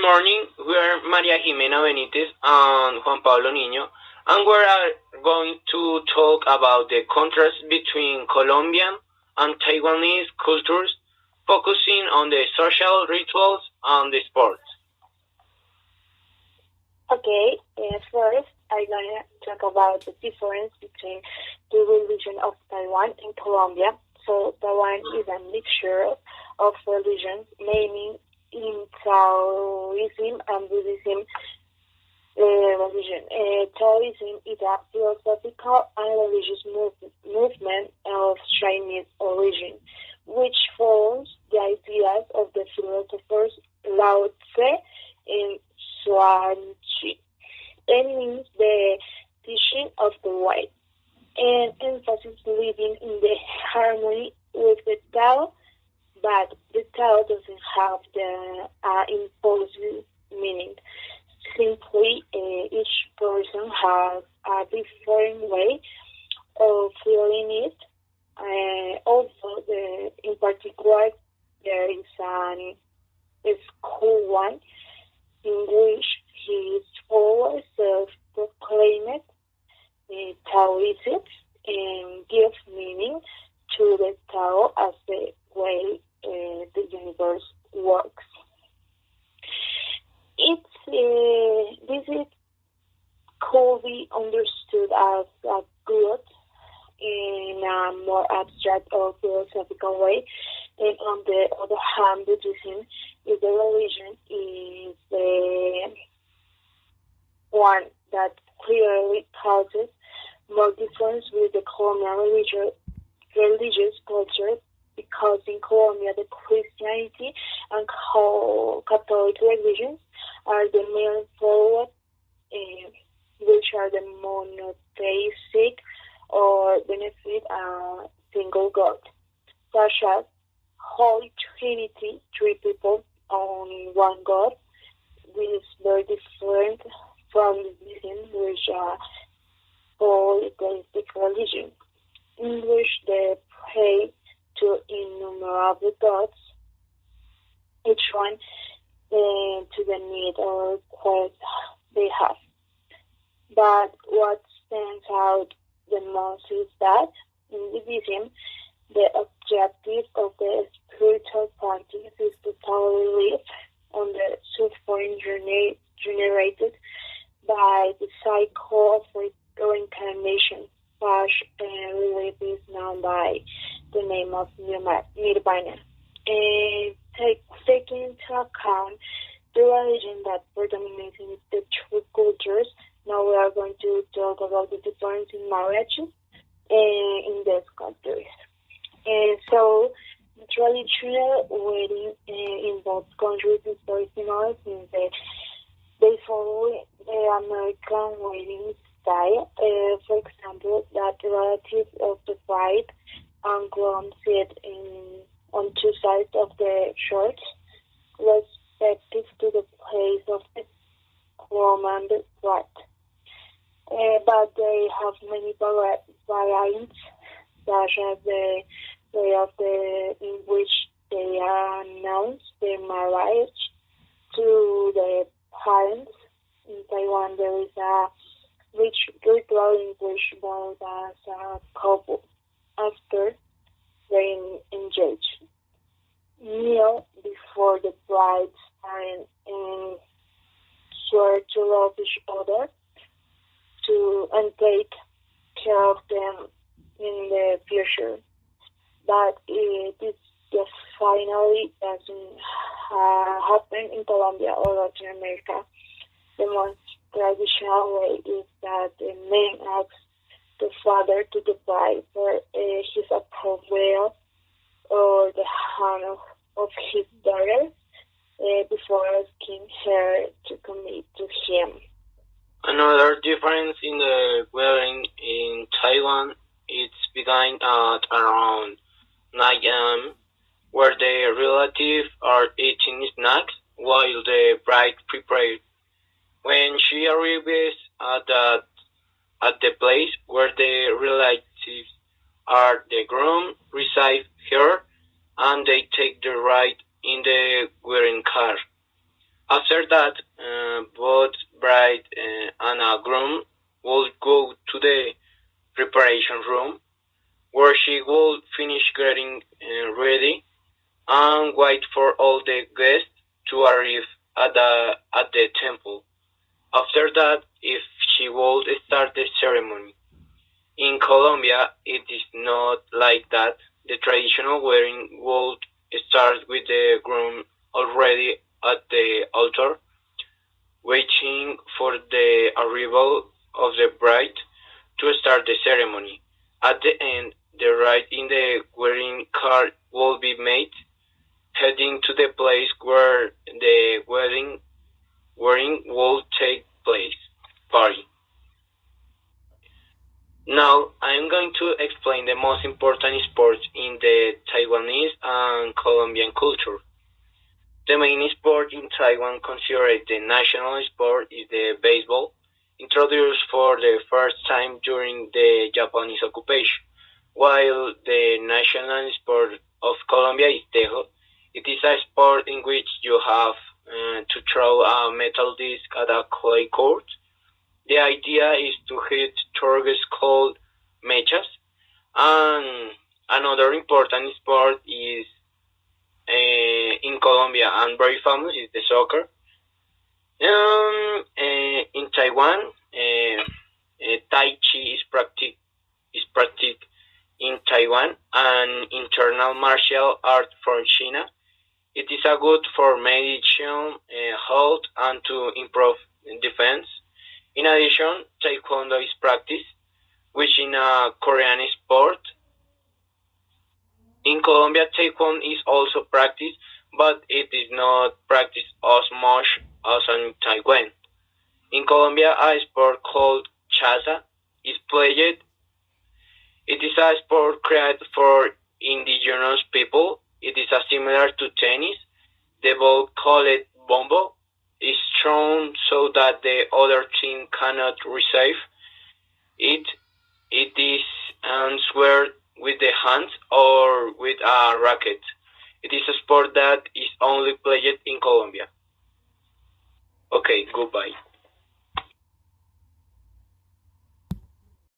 morning, we are Maria Ximena Benitez and Juan Pablo Niño, and we are going to talk about the contrast between Colombian and Taiwanese cultures, focusing on the social rituals and the sports. Okay, first I'm gonna talk about the difference between the religion of Taiwan and Colombia. So Taiwan is a mixture of religions, mainly in Taoism and Buddhism religion. Taoism is a philosophical and religious movement of Chinese origin, which follows the ideas of the philosophers Lao Tse and Xuanqi, and means the teaching of the way, and emphasis living in the harmony with the Tao, but the Tao doesn't have the imposed meaning. Simply, each person has a different way of feeling it. Also, in particular, there is a school one in which his followers self-proclaimed Taoism and give meaning to the Tao as the way the universe works. This could be understood as a good in a more abstract or philosophical way, and on the other hand, Buddhism is the religion is the one that clearly causes more difference with the Colombian religious culture, because in Colombia the Christianity and Catholic religions are the main followed, which are the monotheistic or benefit a single God, such as Holy Trinity, three people on one God. This is very different from Buddhism, which are polytheistic religion, in which they pray to innumerable gods, each one to the need or request they have. But what stands out the most is that in Buddhism, the objective of the spiritual practice is to totally live on the suffering generated by the cycle of reincarnation, which relief is known by the name of Nirvana. Taking into account the religion that predominates in the two cultures, now we are going to talk about the difference in marriages in these countries. So the traditional wedding in both countries is very similar, since they follow the American wedding style. For example, that relatives of the bride and groom sit on two sides of the church, respective to the place of the groom and the bride. But they have many variants, such as the way in which they announce their marriage to the parents. In Taiwan, there is a rich ritual in which both as a couple after they engage, kneel before the bride's parents and swear to love each other and take care of them in the future. But this just finally doesn't happen in Colombia or Latin America. The most traditional way is that the man asks the father to the bride for his approval or the hand of his daughter before asking her to commit to him. Another difference in the wedding in Taiwan is begun at around 9 a.m., where the relatives are eating snacks while the bride prepares. When she arrives at the place where the relatives are, the groom receives her and they take the ride in the wedding car. After After that, both bride and a groom will go to the preparation room where she will finish getting ready and wait for all the guests to arrive at the temple. After that, if she would start the ceremony. In Colombia, it is not like that. The traditional wedding would start with the groom already at the altar, waiting for the arrival of the bride to start the ceremony. At the end, the rite in the wedding card will be made, heading to the place where the wedding will take place. Party. Now, I'm going to explain the most important sports in the Taiwanese and Colombian culture. The main sport in Taiwan considered the national sport is the baseball, introduced for the first time during the Japanese occupation, while the national sport of Colombia is tejo. It is a sport in which you have to throw a metal disc at a clay court. The idea is to hit targets called mechas, and another important sport is in Colombia and very famous is the soccer. In Taiwan, Tai Chi is practiced in Taiwan, an internal martial art from China. It is a good for meditation, health, and to improve defense. In addition, Taekwondo is practiced, which is a Korean sport. In Colombia, Taekwondo is also practiced, but it is not practiced as much as in Taiwan. In Colombia, a sport called chaza is played. It is a sport created for indigenous people. It is similar to tennis. The ball called bombo is thrown so that the other team cannot receive it. It is answered with the hands or with a racket. It is a sport that is only played in Colombia. Okay, goodbye.